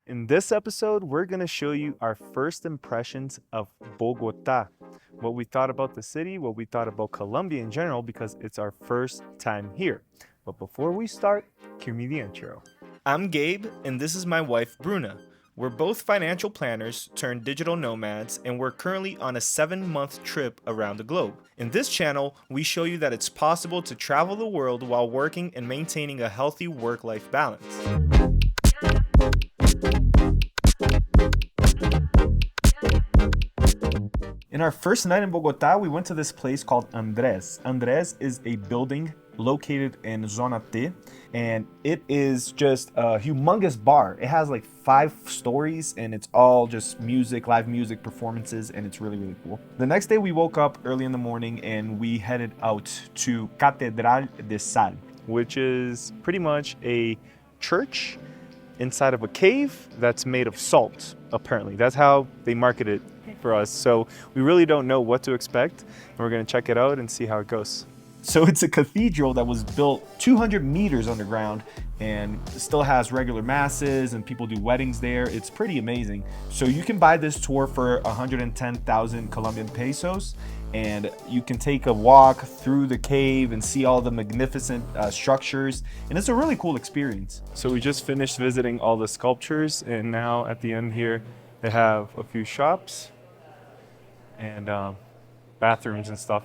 In this episode, we're going to show you our first impressions of Bogotá, what we thought about the city, what we thought about Colombia in general, because it's our first time here. But before we start, cue me the intro. I'm Gabe, and this is my wife, Bruna. We're both financial planners turned digital nomads, and we're currently on a 7-month trip around the globe. In this channel, we show you that it's possible to travel the world while working and maintaining a healthy work-life balance. In our first night in Bogotá, we went to this place called Andrés. Andrés is a building located in Zona, and it is just a humongous bar. It has like 5 stories, and it's all just music, live music performances, and it's really, really cool. The next day, we woke up early in the morning, and we headed out to Catedral de Sal, which is pretty much a church inside of a cave that's made of salt, apparently. That's how they market it for us. So we really don't know what to expect, and we're gonna check it out and see how it goes. So it's a cathedral that was built 200 meters underground and still has regular masses and people do weddings there. It's pretty amazing. So you can buy this tour for 110,000 Colombian pesos, and you can take a walk through the cave and see all the magnificent structures, and it's a really cool experience. So we just finished visiting all the sculptures, and now at the end here they have a few shops and bathrooms and stuff.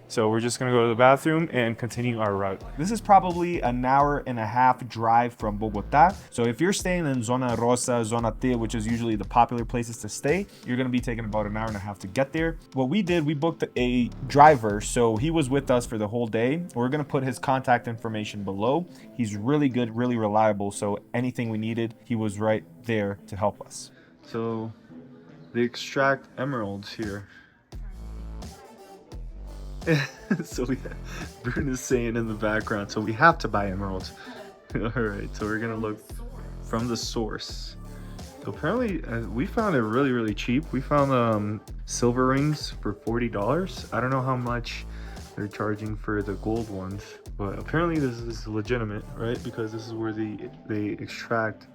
So we're just gonna go to the bathroom and continue our route. This is probably an hour and a half drive from Bogotá. So if you're staying in Zona Rosa, Zona T, which is usually the popular places to stay, you're gonna be taking about an hour and a half to get there. What we did, we booked a driver, so he was with us for the whole day. We're gonna put his contact information below. He's really good, really reliable, so anything we needed, he was right there to help us. So they extract emeralds here. So Bruno's saying in the background, so we have to buy emeralds. All right, so we're gonna look from the source. So apparently we found it really, really cheap. We found silver rings for $40. I don't know how much they're charging for the gold ones, but apparently this is legitimate, right? Because this is where they extract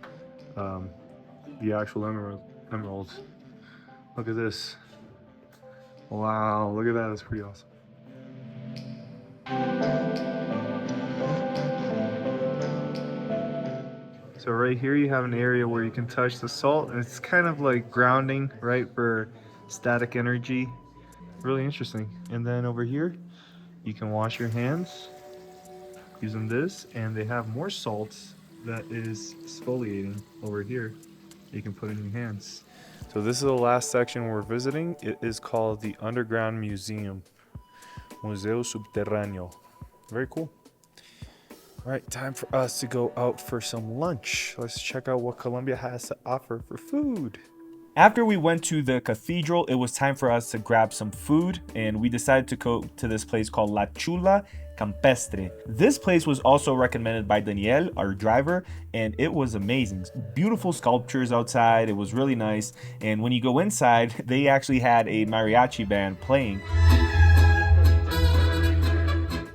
the actual emeralds. Look at this. Wow, look at that. That's pretty awesome. So right here you have an area where you can touch the salt, and it's kind of like grounding, right, for static energy. Really interesting. And then over here you can wash your hands using this, and they have more salts that is exfoliating over here you can put in your hands. So this is the last section we're visiting. It is called the Underground Museum. Museo Subterráneo. Very cool. All right, time for us to go out for some lunch. Let's check out what Colombia has to offer for food. After we went to the cathedral, it was time for us to grab some food, and we decided to go to this place called La Chula Campestre. This place was also recommended by Daniel, our driver, and it was amazing. Beautiful sculptures outside. It was really nice. And when you go inside, they actually had a mariachi band playing.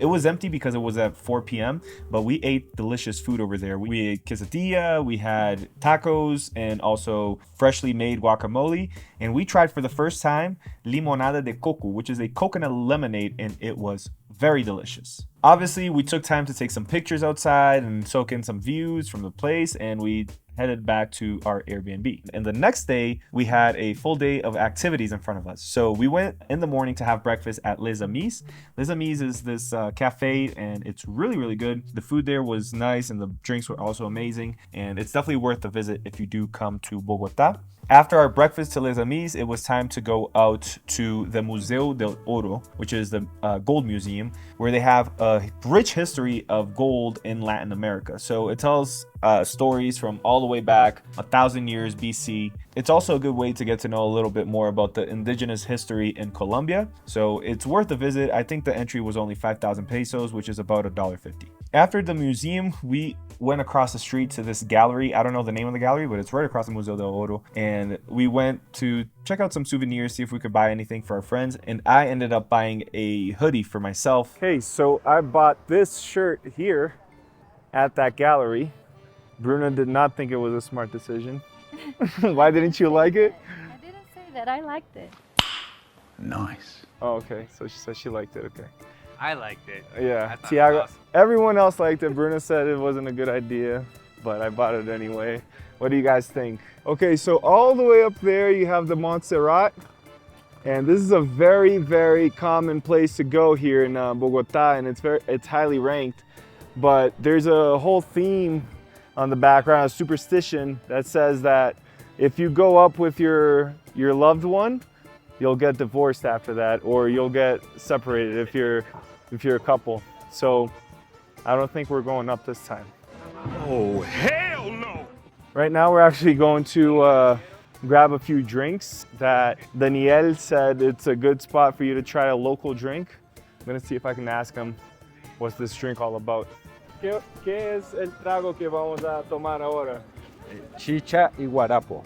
It was empty because it was at 4 p.m., but we ate delicious food over there. We ate quesadilla, we had tacos, and also freshly made guacamole. And we tried for the first time limonada de coco, which is a coconut lemonade, and it was very delicious. Obviously, we took time to take some pictures outside and soak in some views from the place, and we headed back to our Airbnb. And the next day, we had a full day of activities in front of us. So we went in the morning to have breakfast at Les Amis. Les Amis is this cafe, and it's really, really good. The food there was nice, and the drinks were also amazing. And it's definitely worth a visit if you do come to Bogotá. After our breakfast to Les Amis, it was time to go out to the Museo del Oro, which is the gold museum, where they have a rich history of gold in Latin America. So it tells stories from all the way back 1,000 years BC. It's also a good way to get to know a little bit more about the indigenous history in Colombia. So it's worth a visit. I think the entry was only 5,000 pesos, which is about $1.50. After the museum, we went across the street to this gallery. I don't know the name of the gallery, but it's right across the Museo del Oro. And we went to check out some souvenirs, see if we could buy anything for our friends. And I ended up buying a hoodie for myself. Okay, so I bought this shirt here at that gallery. Bruno did not think it was a smart decision. Why didn't you like it? I didn't say that. I liked it. Nice. Oh, okay. So she said she liked it. Okay. I liked it. Yeah. I thought it was Tiago. awesome. Everyone else liked it. Bruno said it wasn't a good idea, but I bought it anyway. What do you guys think? Okay, so all the way up there you have the Montserrat. And this is a very, very common place to go here in Bogota, and it's highly ranked. But there's a whole theme on the background, a superstition that says that if you go up with your loved one, you'll get divorced after that, or you'll get separated if you're a couple. So I don't think we're going up this time. Oh, hell no! Right now we're actually going to grab a few drinks that Daniel said it's a good spot for you to try a local drink. I'm gonna see if I can ask him what's this drink all about. ¿Qué es el trago que vamos a tomar ahora? Chicha y guarapo.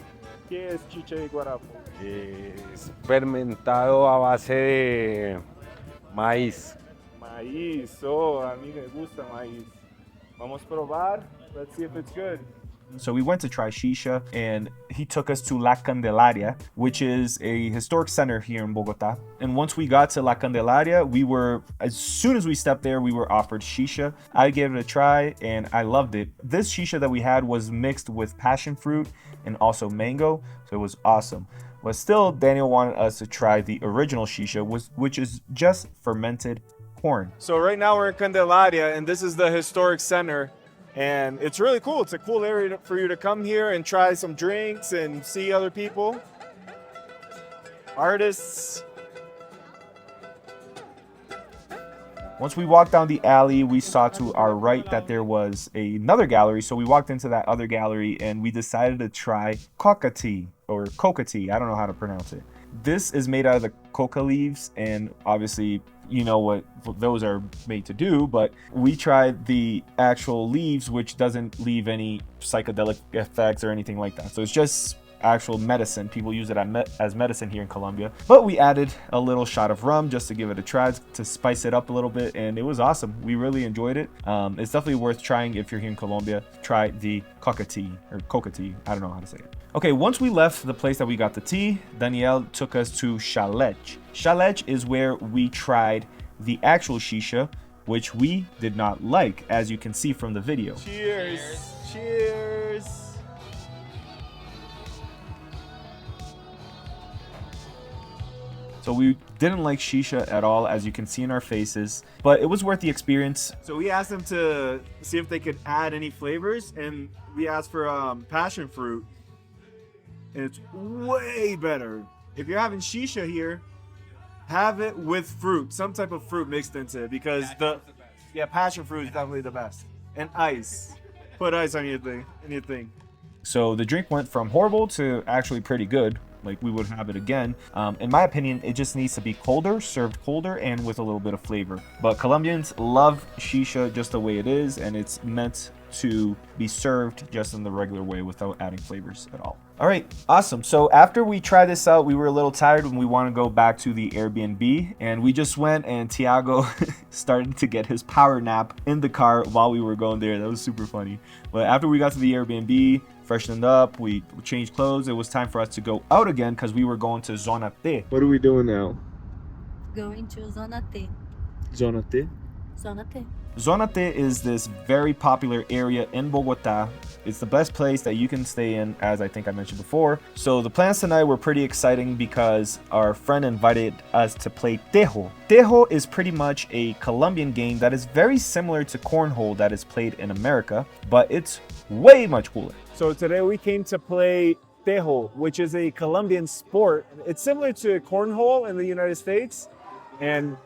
¿Qué es chicha y guarapo? Es fermentado a base de maíz. Maíz, oh, a mí me gusta maíz. Vamos a probar, let's see if it's good. So we went to try Chicha, and he took us to La Candelaria, which is a historic center here in Bogota. And once we got to La Candelaria, as soon as we stepped there, we were offered Chicha. I gave it a try, and I loved it. This Chicha that we had was mixed with passion fruit and also mango, so it was awesome. But still, Daniel wanted us to try the original Chicha, which is just fermented corn. So right now we're in Candelaria, and this is the historic center. And it's really cool. It's a cool area for you to come here and try some drinks and see other people, artists. Once we walked down the alley, we saw to our right that there was another gallery. So we walked into that other gallery and we decided to try coca tea or coca tea. I don't know how to pronounce it. This is made out of the coca leaves, and obviously you know what those are made to do, but we tried the actual leaves, which doesn't leave any psychedelic effects or anything like that. So it's just actual medicine. People use it as medicine here in Colombia. But we added a little shot of rum just to give it a try, to spice it up a little bit, and it was awesome. We really enjoyed it. It's definitely worth trying if you're here in Colombia. Try the coca tea, or coca tea. I don't know how to say it. Okay, once we left the place that we got the tea, Danielle took us to Chalech. Chalech is where we tried the actual Chicha, which we did not like, as you can see from the video. Cheers! Cheers! So we didn't like Chicha at all, as you can see in our faces, but it was worth the experience. So we asked them to see if they could add any flavors, and we asked for passion fruit, and it's way better. If you're having Chicha here, have it with fruit, some type of fruit mixed into it, because passion fruit is definitely the best. And ice. Put ice on anything. So the drink went from horrible to actually pretty good. Like, we would have it again. In my opinion, it just needs to be colder, served colder, and with a little bit of flavor. But Colombians love Chicha just the way it is, and it's meant to be served just in the regular way without adding flavors at all. All right, awesome. So after we tried this out, we were a little tired and we want to go back to the Airbnb, and we just went, and Tiago started to get his power nap in the car while we were going there. That was super funny. But after we got to the Airbnb, freshened up, we changed clothes, it was time for us to go out again because we were going to Zona T. What are we doing now? Going to Zona T. Zona T? Zona T. Zona T is this very popular area in Bogota. It's the best place that you can stay in, as I think I mentioned before. So the plans tonight were pretty exciting because our friend invited us to play Tejo. Tejo is pretty much a Colombian game that is very similar to cornhole that is played in America, but it's way much cooler. So today we came to play Tejo, which is a Colombian sport. It's similar to cornhole in the United States,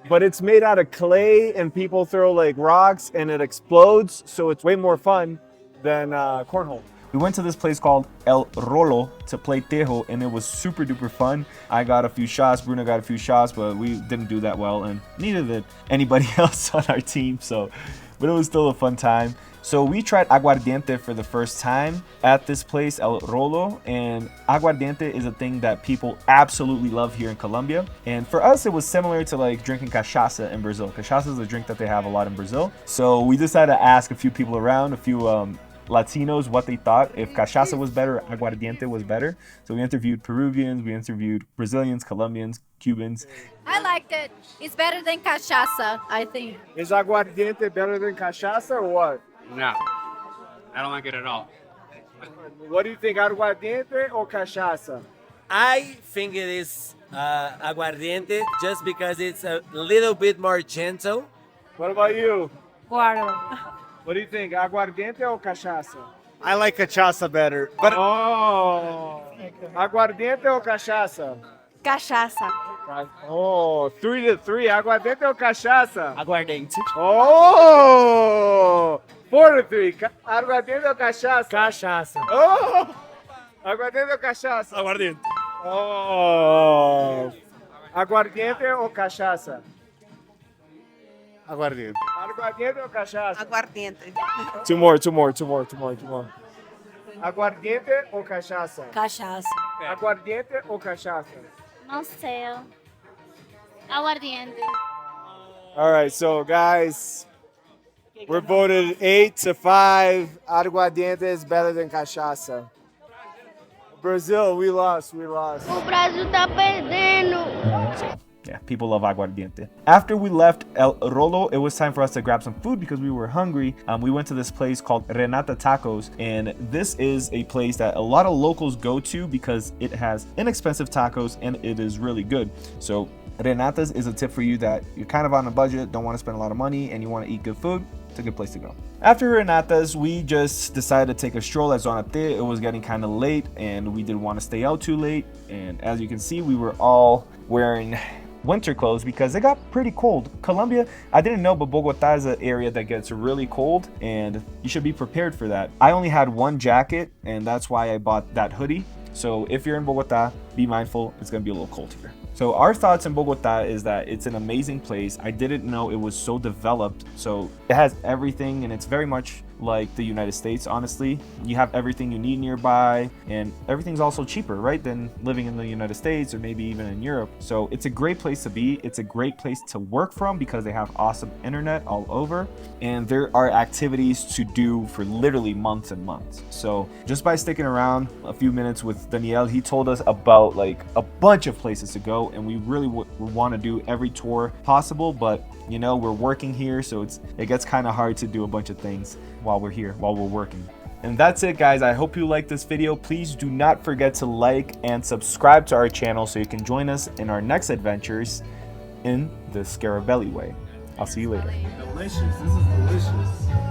but it's made out of clay, and people throw like rocks and it explodes, so it's way more fun than cornhole. We went to this place called El Rolo to play Tejo, and it was super duper fun. I got a few shots, Bruno got a few shots, but we didn't do that well, and neither did anybody else on our team, but it was still a fun time. So we tried Aguardiente for the first time at this place, El Rolo, and Aguardiente is a thing that people absolutely love here in Colombia. And for us, it was similar to like drinking cachaça in Brazil. Cachaça is a drink that they have a lot in Brazil. So we decided to ask a few people around, a few Latinos what they thought, if cachaça was better or aguardiente was better. So we interviewed Peruvians, we interviewed Brazilians, Colombians, Cubans. I liked it. It's better than cachaça, I think. Is aguardiente better than cachaça or what? No, I don't like it at all. What do you think, aguardiente or cachaça? I think it is aguardiente just because it's a little bit more gentle. What about you? Guaro. What do you think, aguardiente or cachaça? I like cachaça better, but Oh, aguardiente or cachaça? Cachaça. Oh, 3-3, aguardiente or cachaça? aguardente. Oh, 4-3, aguardiente or cachaça? Cachaça. Oh, aguardiente or cachaça? Aguardente. Oh, aguardiente or cachaça? Aguardente. Aguardiente or cachaça? Aguardiente. Two more. Aguardiente or cachaça? Cachaça. Aguardiente or cachaça? Não sei. Aguardiente. All right, so guys, we're voted 8-5. Aguardiente is better than cachaça. Brazil, we lost. O Brasil tá perdendo. Yeah, people love aguardiente. After we left El Rolo, it was time for us to grab some food because we were hungry. We went to this place called Renata Tacos, and this is a place that a lot of locals go to because it has inexpensive tacos and it is really good. So Renata's is a tip for you that you're kind of on a budget, don't want to spend a lot of money, and you want to eat good food. It's a good place to go. After Renata's, we just decided to take a stroll at Zona. It was getting kind of late and we didn't want to stay out too late. And as you can see, we were all wearing winter clothes because it got pretty cold. Colombia, I didn't know, but Bogotá is an area that gets really cold and you should be prepared for that. I only had one jacket and that's why I bought that hoodie. So if you're in Bogotá, be mindful, it's gonna be a little cold here. So our thoughts in Bogotá is that it's an amazing place. I didn't know it was so developed. So it has everything and it's very much like the United States, honestly. You have everything you need nearby and everything's also cheaper, right, than living in the United States or maybe even in Europe. So it's a great place to be. It's a great place to work from because they have awesome internet all over and there are activities to do for literally months and months. So just by sticking around a few minutes with Daniel, he told us about like a bunch of places to go and we really want to do every tour possible, but you know, we're working here, so it gets kind of hard to do a bunch of things while we're here, while we're working. And that's it, guys. I hope you liked this video. Please do not forget to like and subscribe to our channel so you can join us in our next adventures in the Scarabelli way. I'll see you later. Delicious. This is delicious.